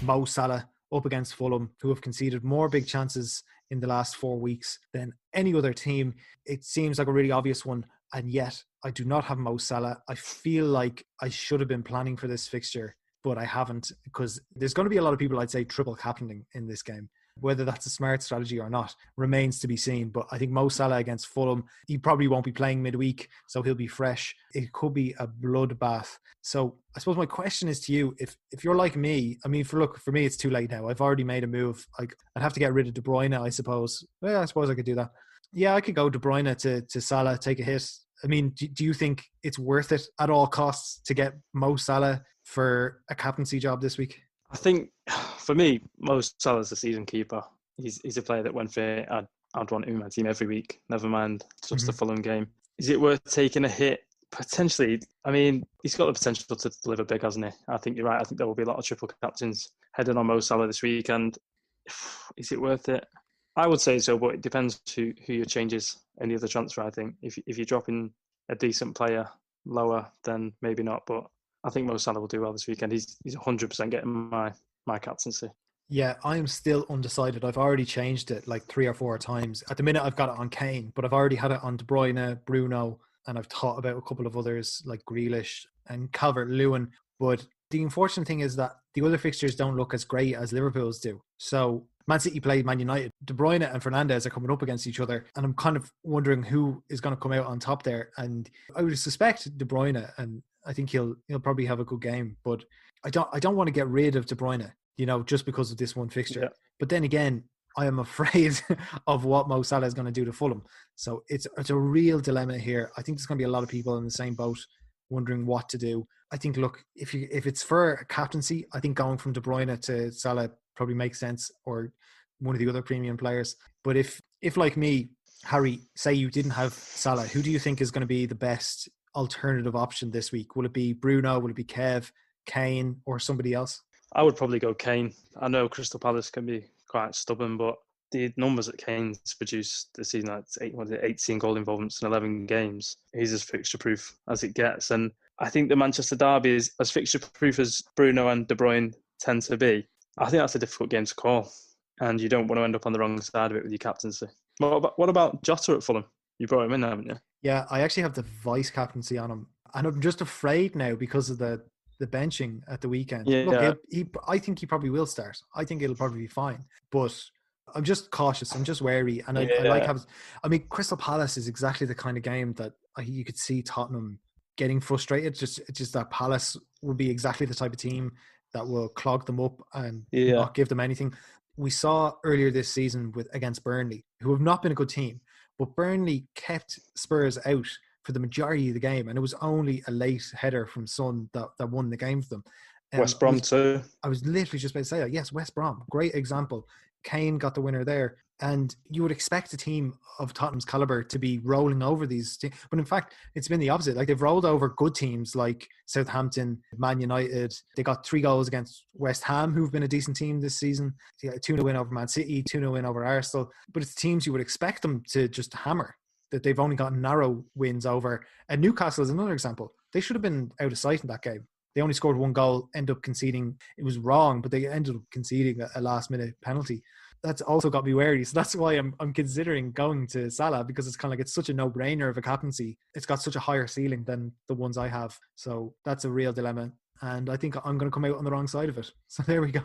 Mo Salah up against Fulham, who have conceded more big chances in the last 4 weeks than any other team. It seems like a really obvious one, and yet I do not have Mo Salah. I feel like I should have been planning for this fixture, but I haven't, because there's going to be a lot of people, I'd say, triple captaining in this game. Whether that's a smart strategy or not remains to be seen. But I think Mo Salah against Fulham, he probably won't be playing midweek, so he'll be fresh. It could be a bloodbath. So I suppose my question is to you, if you're like me, I mean, for me, it's too late now. I've already made a move. I'd have to get rid of De Bruyne, I suppose. Well, I suppose I could do that. Yeah, I could go De Bruyne to Salah, take a hit. I mean, do you think it's worth it at all costs to get Mo Salah for a captaincy job this week? I think for me, Mo Salah's a season keeper. He's a player that when fit, I'd want him in my team every week. Never mind just the Fulham game. Is it worth taking a hit? Potentially. I mean, he's got the potential to deliver big, hasn't he? I think you're right. I think there will be a lot of triple captains heading on Mo Salah this weekend. Is it worth it? I would say so, but it depends who your changes in the other transfer. I think if you're dropping a decent player lower, then maybe not. But I think Mo Salah will do well this weekend. He's 100% getting my captaincy. Yeah, I am still undecided. I've already changed it like 3 or 4 times. At the minute, I've got it on Kane, but I've already had it on De Bruyne, Bruno, and I've thought about a couple of others like Grealish and Calvert-Lewin. But the unfortunate thing is that the other fixtures don't look as great as Liverpool's do. So Man City played Man United. De Bruyne and Fernandes are coming up against each other, and I'm kind of wondering who is going to come out on top there. And I would suspect De Bruyne, and I think he'll probably have a good game. But I don't want to get rid of De Bruyne, just because of this one fixture. Yeah. But then again, I am afraid of what Mo Salah is going to do to Fulham. So it's a real dilemma here. I think there's going to be a lot of people in the same boat wondering what to do. I think, look, if it's for a captaincy, I think going from De Bruyne to Salah probably makes sense, or one of the other premium players. But if like me, Harry, say you didn't have Salah, who do you think is going to be the best alternative option this week? Will it be Bruno? Will it be Kev, Kane, or somebody else? I would probably go Kane. I know Crystal Palace can be quite stubborn, but the numbers that Kane's produced this season, like 18 goal involvements in 11 games, he's as fixture-proof as it gets. And I think the Manchester derby is as fixture-proof as Bruno and De Bruyne tend to be. I think that's a difficult game to call, and you don't want to end up on the wrong side of it with your captaincy. What about Jota at Fulham? You brought him in, haven't you? Yeah, I actually have the vice captaincy on him, and I'm just afraid now because of the benching at the weekend. Yeah. Look, I think he probably will start. I think it'll probably be fine, but I'm just cautious. I'm just wary, and I like having. I mean, Crystal Palace is exactly the kind of game that you could see Tottenham getting frustrated. Just that Palace would be exactly the type of team that will clog them up and not give them anything. We saw earlier this season against Burnley, who have not been a good team, but Burnley kept Spurs out for the majority of the game, and it was only a late header from Son that won the game for them. West Brom too. I was literally just about to say that. Yes, West Brom, great example. Kane got the winner there, and you would expect a team of Tottenham's caliber to be rolling over these teams, but in fact it's been the opposite. Like, they've rolled over good teams like Southampton, Man United. They got 3 goals against West Ham, who've been a decent team this season. 2-0 win over Man City, 2-0 win over Arsenal, but it's teams you would expect them to just hammer, that they've only got narrow wins over. And Newcastle is another example. They should have been out of sight in that game. They only scored 1 goal, ended up conceding. It was wrong, but they ended up conceding a last-minute penalty. That's also got me wary. So that's why I'm considering going to Salah, because it's kind of like it's such a no-brainer of a captaincy. It's got such a higher ceiling than the ones I have. So that's a real dilemma. And I think I'm going to come out on the wrong side of it. So there we go.